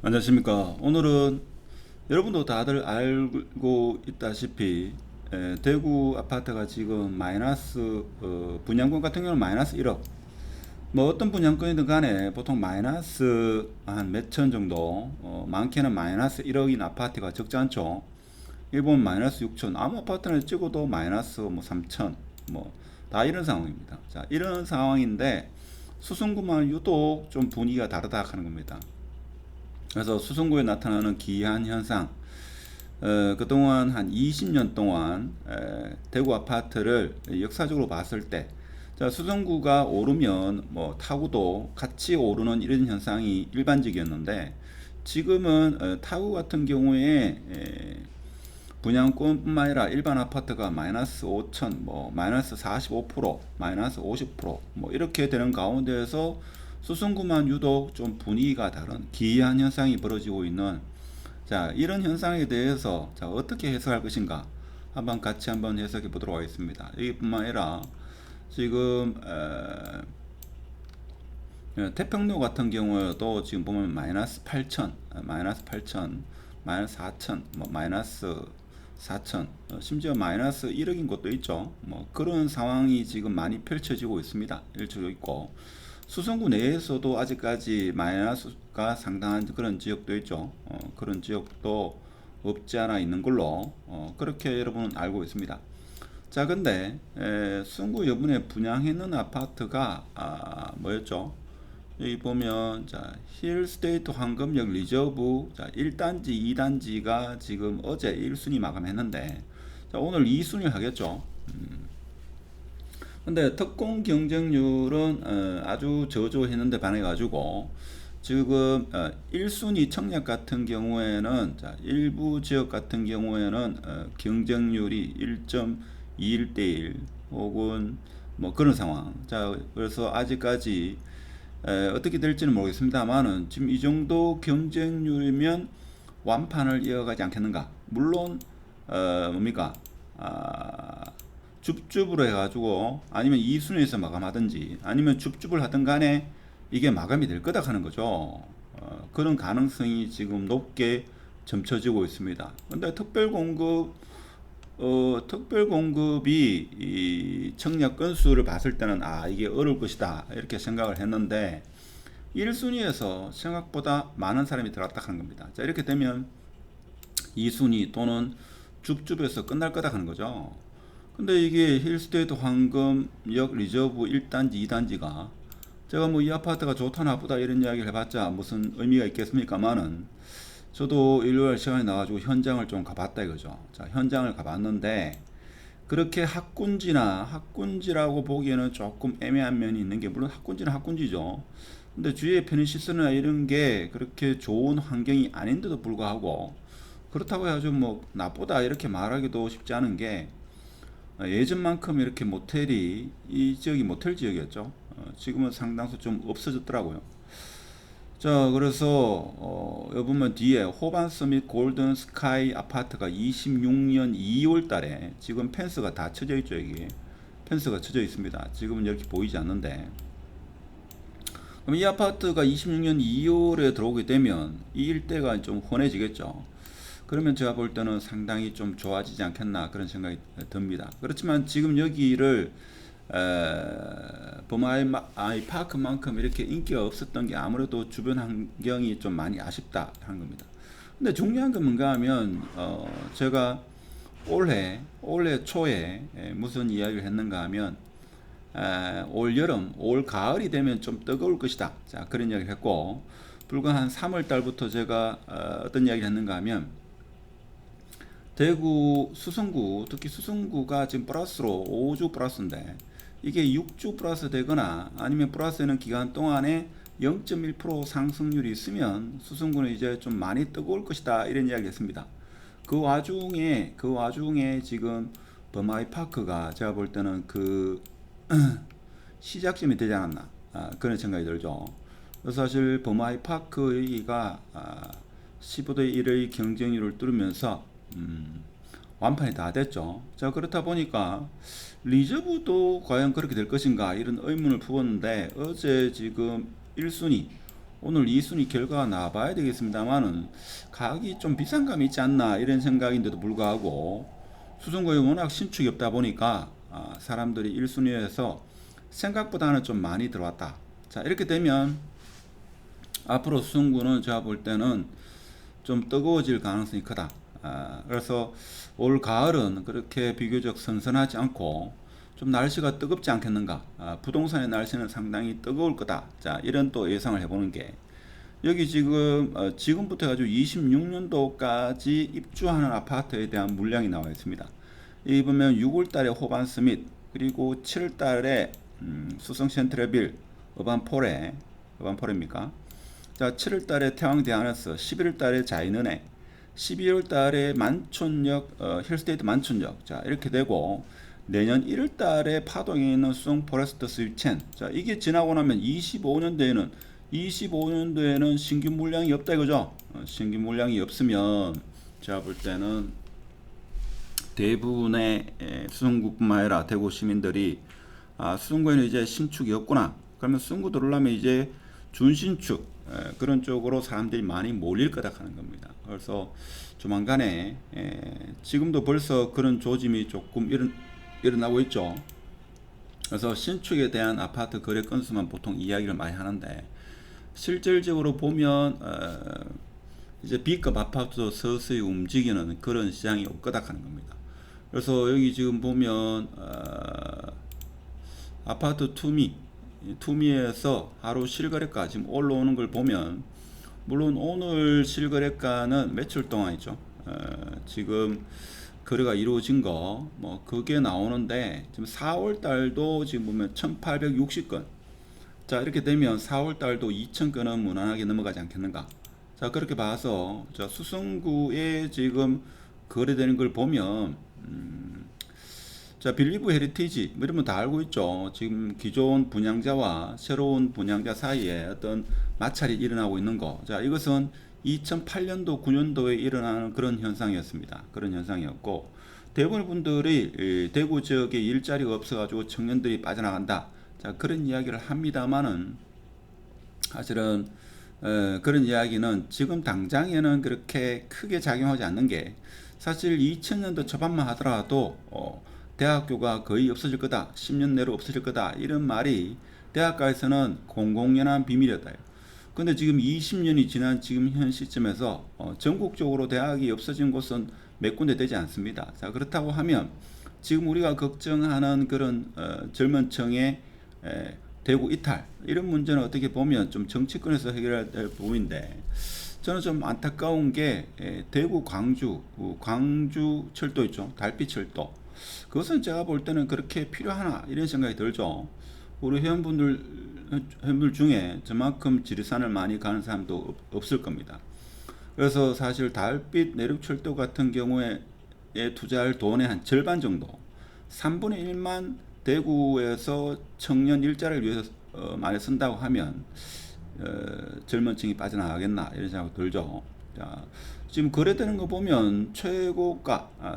안녕하십니까. 오늘은 여러분도 다들 알고 있다시피 대구 아파트가 지금 마이너스 분양권 같은 경우는 마이너스 1억, 뭐 어떤 분양권이든 간에 보통 마이너스 한 몇천 정도, 많게는 마이너스 1억인 아파트가 적지 않죠. 일본 마이너스 6천, 아무 아파트를 찍어도 마이너스 뭐 3천, 뭐 다 이런 상황입니다. 자, 이런 상황인데 수성구만 유독 좀 분위기가 다르다 하는 겁니다. 그래서 수성구에 나타나는 기이한 현상, 그동안 한 20년 동안 대구 아파트를 역사적으로 봤을 때, 자, 수성구가 오르면 뭐 타구도 같이 오르는 이런 현상이 일반적이었는데, 지금은 타구 같은 경우에 분양권뿐만 아니라 일반 아파트가 마이너스 5천, 뭐 마이너스 45%, 마이너스 50%뭐 이렇게 되는 가운데에서 수성구만 유독 좀 분위기가 다른 기이한 현상이 벌어지고 있는, 자, 이런 현상에 대해서 자, 어떻게 해석할 것인가 한번 해석해 보도록 하겠습니다. 이뿐만 아니라 지금 태평로 같은 경우에도 지금 보면 마이너스 8천, 마이너스 8천, 마이너스 4천, 뭐 마이너스 4천, 심지어 마이너스 1억인 곳도 있죠. 뭐 그런 상황이 지금 많이 펼쳐지고 있습니다. 일주도 있고 수성구 내에서도 아직까지 마이너스가 상당한 그런 지역도 있죠. 그런 지역도 없지 않아 있는 걸로 그렇게 여러분은 알고 있습니다. 자, 근데 수성구 여분에 분양했는 아파트가 뭐였죠? 여기 보면 자, 힐스테이트 황금역 리저브, 자, 1단지, 2단지가 지금 어제 1순위 마감했는데, 자, 오늘 2순위 하겠죠. 근데 특공 경쟁률은 아주 저조했는데 반해가지고 지금 1순위 청약 같은 경우에는, 자, 일부 지역 같은 경우에는 경쟁률이 1.21대 1 혹은 뭐 그런 상황. 자, 그래서 아직까지 어떻게 될지는 모르겠습니다만은 지금 이 정도 경쟁률이면 완판을 이어가지 않겠는가. 물론 뭡니까, 줍줍으로 해가지고 아니면 2순위에서 마감하든지 아니면 줍줍을 하든 간에 이게 마감이 될 거다 하는 거죠. 그런 가능성이 지금 높게 점쳐지고 있습니다. 근데 특별 공급이 이 청약 건수를 봤을 때는 이게 어려울 것이다 이렇게 생각을 했는데 1순위에서 생각보다 많은 사람이 들어왔다 하는 겁니다. 자, 이렇게 되면 2순위 또는 줍줍에서 끝날 거다 하는 거죠. 근데 이게 힐스테이트 황금역 리저브 1단지 2단지가 제가 뭐 이 아파트가 좋다 나쁘다 이런 이야기를 해봤자 무슨 의미가 있겠습니까만은 저도 일요일 시간에 나가지고 현장을 좀 가봤다 이거죠. 자, 현장을 가봤는데 그렇게 학군지라고 보기에는 조금 애매한 면이 있는 게, 물론 학군지는 학군지죠. 근데 주위에 편의시설이나 이런 게 그렇게 좋은 환경이 아닌데도 불구하고 그렇다고 해가지고 뭐 나쁘다 이렇게 말하기도 쉽지 않은 게, 예전만큼 이렇게 모텔이 이 지역이 모텔 지역이었죠. 지금은 상당수 좀 없어졌더라고요. 자, 그래서 여기 보면 뒤에 호반 서밋 골든 스카이 아파트가 26년 2월 달에 지금 펜스가 다 쳐져 있죠. 여기 펜스가 쳐져 있습니다. 지금은 이렇게 보이지 않는데, 그럼 이 아파트가 26년 2월에 들어오게 되면 이 일대가 좀 훤해지겠죠. 그러면 제가 볼 때는 상당히 좀 좋아지지 않겠나 그런 생각이 듭니다. 그렇지만 지금 여기를 범아이 파크만큼 이렇게 인기가 없었던 게 아무래도 주변 환경이 좀 많이 아쉽다 하는 겁니다. 근데 중요한 건 뭔가 하면 제가 올해 초에 무슨 이야기를 했는가 하면 올 여름, 올 가을이 되면 좀 뜨거울 것이다. 자, 그런 이야기를 했고, 불과 한 3월 달부터 제가 어떤 이야기를 했는가 하면 대구 수성구, 특히 수성구가 지금 플러스로 5주 플러스인데 이게 6주 플러스 되거나 아니면 플러스되는 기간 동안에 0.1% 상승률이 있으면 수성구는 이제 좀 많이 뜨거울 것이다 이런 이야기를 했습니다. 그 와중에 지금 범아이 파크가 제가 볼 때는 그 시작점이 되지 않았나, 그런 생각이 들죠. 그래서 사실 범아이 파크 여기가 15대 1의 경쟁률을 뚫으면서 완판이 다 됐죠. 자, 그렇다 보니까 리저브도 과연 그렇게 될 것인가 이런 의문을 품었는데 어제 지금 1순위 오늘 2순위 결과가 나와봐야 되겠습니다만은 가격이 좀 비싼 감이 있지 않나 이런 생각인데도 불구하고 수성구에 워낙 신축이 없다 보니까 사람들이 1순위에서 생각보다는 좀 많이 들어왔다. 자, 이렇게 되면 앞으로 수성구는 제가 볼 때는 좀 뜨거워질 가능성이 크다. 그래서 올 가을은 그렇게 비교적 선선하지 않고 좀 날씨가 뜨겁지 않겠는가. 부동산의 날씨는 상당히 뜨거울 거다. 자, 이런 또 예상을 해보는 게 여기 지금 지금부터 해가지고 26년도까지 입주하는 아파트에 대한 물량이 나와 있습니다. 이 보면 6월달에 호반 스밋 그리고 7월달에 수성 센트럴빌 어반포레입니까? 자, 7월달에 태왕 대하너스, 11월달에 자이너네, 12월달에 만촌역 힐스테이트 만촌역. 자, 이렇게 되고 내년 1월달에 파동에 있는 수성 포레스트 스위첸. 자, 이게 지나고 나면 25년도에는 신규 물량이 없다 이거죠. 신규 물량이 없으면 제가 볼 때는 대부분의 수성구뿐만 아니라 대구 시민들이 수성구에는 이제 신축이 없구나. 그러면 수성구 들어오려면 이제 준신축 그런 쪽으로 사람들이 많이 몰릴 거다 하는 겁니다. 그래서 조만간에 지금도 벌써 그런 조짐이 조금 일어나고 있죠. 그래서 신축에 대한 아파트 거래 건수만 보통 이야기를 많이 하는데 실질적으로 보면 이제 B급 아파트도 서서히 움직이는 그런 시장이 올 거다 하는 겁니다. 그래서 여기 지금 보면 아파트 투미에서 하루 실거래가 지금 올라오는 걸 보면 물론 오늘 실거래가는 며칠 동안이죠. 지금 거래가 이루어진 거 뭐 그게 나오는데 지금 4월 달도 지금 보면 1860건. 자, 이렇게 되면 4월 달도 2000건은 무난하게 넘어가지 않겠는가. 자, 그렇게 봐서 자, 수성구에 지금 거래되는 걸 보면 자, 빌리브 헤리티지 뭐 이러면 다 알고 있죠. 지금 기존 분양자와 새로운 분양자 사이에 어떤 마찰이 일어나고 있는 거. 자, 이것은 2008년도 9년도에 일어나는 그런 현상이었습니다. 그런 현상이었고 대부분 분들이 대구 지역에 일자리가 없어가지고 청년들이 빠져나간다. 자, 그런 이야기를 합니다만은 사실은 그런 이야기는 지금 당장에는 그렇게 크게 작용하지 않는 게 사실 2000년도 초반만 하더라도 대학교가 거의 없어질 거다. 10년 내로 없어질 거다. 이런 말이 대학가에서는 공공연한 비밀이었다요. 근데 지금 20년이 지난 지금 현 시점에서 전국적으로 대학이 없어진 곳은 몇 군데 되지 않습니다. 자, 그렇다고 하면 지금 우리가 걱정하는 그런 젊은 층의 대구 이탈 이런 문제는 어떻게 보면 좀 정치권에서 해결해야 될 부분인데 저는 좀 안타까운 게 대구 광주 철도 있죠. 달빛 철도. 그것은 제가 볼 때는 그렇게 필요하나 이런 생각이 들죠. 우리 회원분들 중에 저만큼 지리산을 많이 가는 사람도 없을 겁니다. 그래서 사실 달빛 내륙철도 같은 경우에 투자할 돈의 한 절반 정도 3분의 1만 대구에서 청년 일자리를 위해서 많이 쓴다고 하면 젊은 층이 빠져나가겠나 이런 생각이 들죠. 자, 지금 거래되는 거 보면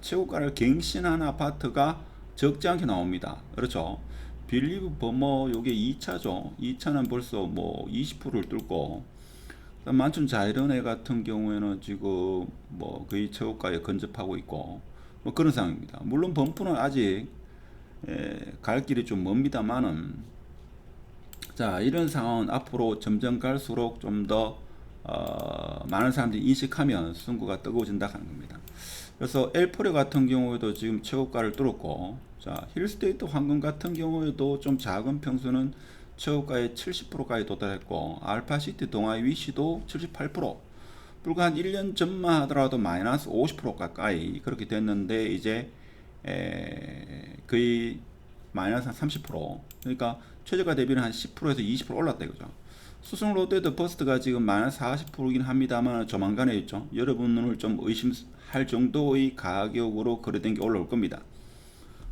최고가를 갱신한 아파트가 적지 않게 나옵니다. 그렇죠. 빌리브 버머 요게 2차죠. 2차는 벌써 뭐 20%를 뚫고 만춘 자이런에 같은 경우에는 지금 뭐 거의 최고가에 근접하고 있고 뭐 그런 상황입니다. 물론 범프는 아직 갈 길이 좀 멉니다만은 자, 이런 상황은 앞으로 점점 갈수록 좀 더 많은 사람들이 인식하면 수성구가 뜨거워진다 하는 겁니다. 그래서 엘포레 같은 경우에도 지금 최고가를 뚫었고 자, 힐스테이트 황금 같은 경우에도 좀 작은 평수는 최고가의 70%까지 도달했고 알파시티 동아이 위시도 78% 불과 한 1년 전만 하더라도 마이너스 50% 가까이 그렇게 됐는데 이제 거의 마이너스 한 30% 그러니까 최저가 대비는 한 10%에서 20% 올랐다 이거죠. 수성 롯데도 버스트가 지금 마이너스 40%이긴 합니다만 조만간에 있죠. 여러분을 좀 의심할 정도의 가격으로 거래된 게 올라올 겁니다.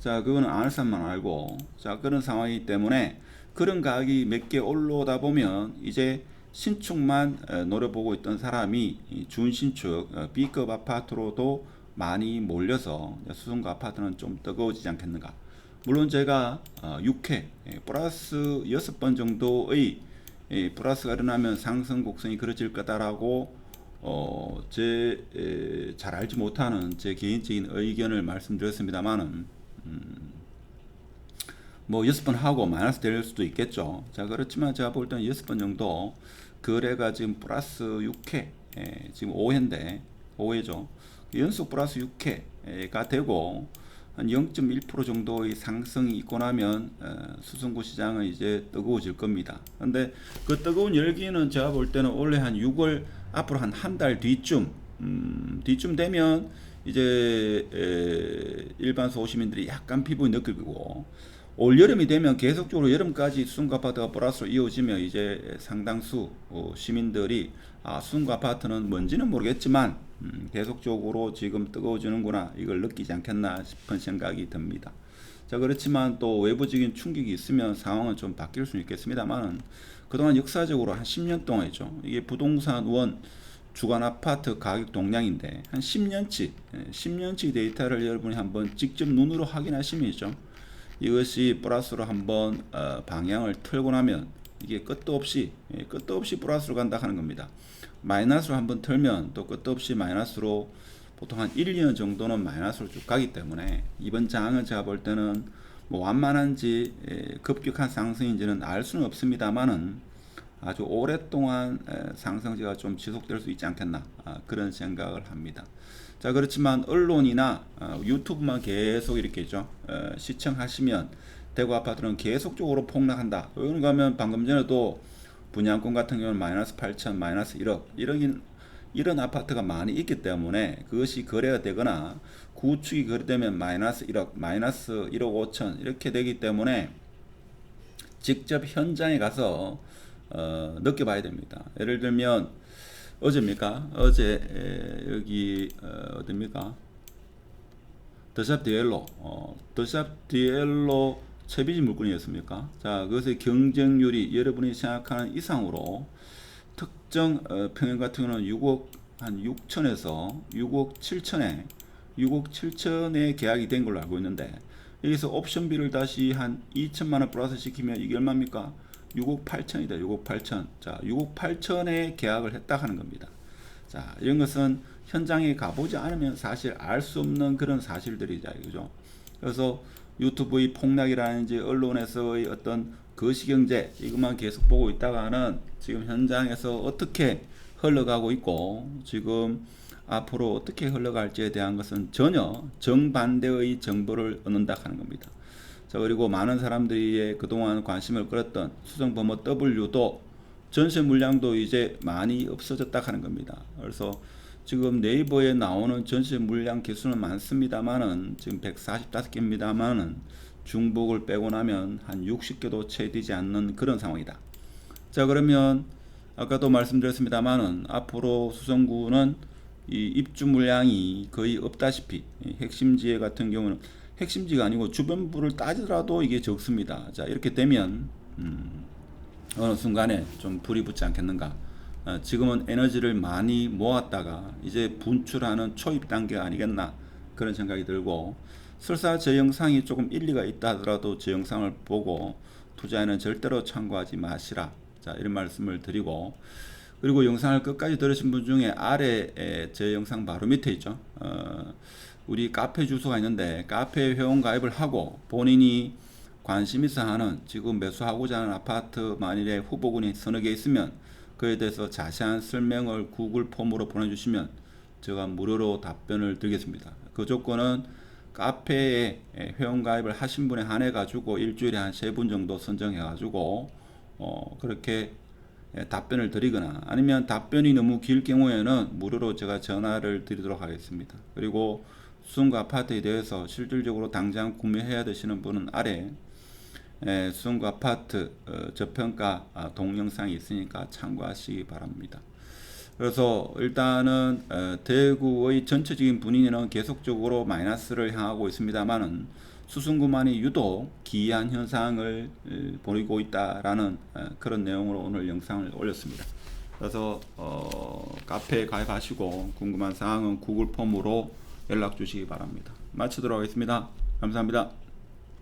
자, 그거는 아는 사람만 알고 자, 그런 상황이기 때문에 그런 가격이 몇 개 올라오다 보면 이제 신축만 노려보고 있던 사람이 준신축 B급 아파트로도 많이 몰려서 수성구 아파트는 좀 뜨거워지지 않겠는가. 물론 제가 6회 플러스 6번 정도의 플러스가 일어나면 상승 곡선이 그려질 거다라고 잘 알지 못하는 제 개인적인 의견을 말씀드렸습니다만은 뭐 6번 하고 마이너스 될 수도 있겠죠. 자, 그렇지만 제가 볼 때는 6번 정도 거래가 지금 플러스 6회, 지금 5회인데 5회죠. 연속 플러스 6회가 되고 한 0.1% 정도의 상승이 있고 나면 수성구 시장은 이제 뜨거워질 겁니다. 근데 그 뜨거운 열기는 제가 볼 때는 원래 한 6월 앞으로 한 달 뒤쯤 되면 이제 일반 소시민들이 약간 피부에 느낄 거고, 올 여름이 되면 계속적으로 여름까지 수성구 아파트가 플러스로 이어지면 이제 상당수 시민들이 수성구 아파트는 뭔지는 모르겠지만 계속적으로 지금 뜨거워지는구나, 이걸 느끼지 않겠나 싶은 생각이 듭니다. 자, 그렇지만 또 외부적인 충격이 있으면 상황은 좀 바뀔 수는 있겠습니다만, 그동안 역사적으로 한 10년 동안이죠. 이게 부동산 원 주간 아파트 가격 동향인데 한 10년치 데이터를 여러분이 한번 직접 눈으로 확인하시면죠, 이것이 플러스로 한번 방향을 틀고 나면 이게 끝도 없이 플러스로 간다 하는 겁니다. 마이너스로 한번 틀면 또 끝도 없이 마이너스로, 보통 한 1, 2년 정도는 마이너스로 쭉 가기 때문에 이번 장은 제가 볼 때는 뭐 완만한지 급격한 상승인지는 알 수는 없습니다만은 아주 오랫동안 상승세가 좀 지속될 수 있지 않겠나, 그런 생각을 합니다. 자, 그렇지만 언론이나 유튜브만 계속 이렇게 있죠, 시청하시면 대구 아파트는 계속적으로 폭락한다, 그런가 하면 방금 전에도 분양권 같은 경우는 마이너스 8천, 마이너스 1억 이런 아파트가 많이 있기 때문에 그것이 거래가 되거나 구축이 거래되면 마이너스 1억, 마이너스 1억 5천 이렇게 되기 때문에 직접 현장에 가서 느껴봐야 됩니다. 예를 들면 어제입니까? 어제 여기 어딥니까? 더샵 디엘로 채비지 물건이었습니까? 자, 그것의 경쟁률이 여러분이 생각하는 이상으로 특정 평형 같은 경우는 6억 한 6천에서 6억 7천에 계약이 된 걸로 알고 있는데, 여기서 옵션비를 다시 한 2천만 원 플러스 시키면 이게 얼마입니까? 6억 8천이다. 6억 8천. 자, 6억 8천에 계약을 했다 하는 겁니다. 자, 이런 것은 현장에 가보지 않으면 사실 알 수 없는 그런 사실들이죠. 그죠? 그래서 유튜브의 폭락이라든지 언론에서의 어떤 거시경제 이것만 계속 보고 있다가는 지금 현장에서 어떻게 흘러가고 있고 지금 앞으로 어떻게 흘러갈지에 대한 것은 전혀 정반대의 정보를 얻는다 하는 겁니다. 자, 그리고 많은 사람들이 그동안 관심을 끌었던 수성범어 W도 전세 물량도 이제 많이 없어졌다 하는 겁니다. 그래서 지금 네이버에 나오는 전세 물량 개수는 많습니다만은 지금 145개입니다만은 중복을 빼고 나면 한 60개도 채 되지 않는 그런 상황이다. 자, 그러면 아까도 말씀드렸습니다만은 앞으로 수성구는 이 입주 물량이 거의 없다시피, 핵심지에 같은 경우는 핵심지가 아니고 주변부를 따지더라도 이게 적습니다. 자, 이렇게 되면 어느 순간에 좀 불이 붙지 않겠는가. 지금은 에너지를 많이 모았다가 이제 분출하는 초입 단계가 아니겠나, 그런 생각이 들고, 설사 제 영상이 조금 일리가 있다 하더라도 제 영상을 보고 투자에는 절대로 참고하지 마시라, 자, 이런 말씀을 드리고, 그리고 영상을 끝까지 들으신 분 중에 아래 제 영상 바로 밑에 있죠, 우리 카페 주소가 있는데 카페 회원 가입을 하고 본인이 관심 있어 하는 지금 매수하고자 하는 아파트 만일에 후보군이 서너 개 있으면 그에 대해서 자세한 설명을 구글 폼으로 보내주시면 제가 무료로 답변을 드리겠습니다. 그 조건은 카페에 회원가입을 하신 분에 한해 가지고 일주일에 한 3분 정도 선정해 가지고 그렇게 답변을 드리거나, 아니면 답변이 너무 길 경우에는 무료로 제가 전화를 드리도록 하겠습니다. 그리고 수성구 아파트에 대해서 실질적으로 당장 구매해야 되시는 분은 아래 수성구 아파트 저평가 동영상이 있으니까 참고하시기 바랍니다. 그래서 일단은 대구의 전체적인 분위기는 계속적으로 마이너스를 향하고 있습니다만은 수성구만이 유독 기이한 현상을 보이고 있다라는 그런 내용으로 오늘 영상을 올렸습니다. 그래서 카페에 가입하시고 궁금한 사항은 구글 폼으로 연락 주시기 바랍니다. 마치도록 하겠습니다. 감사합니다.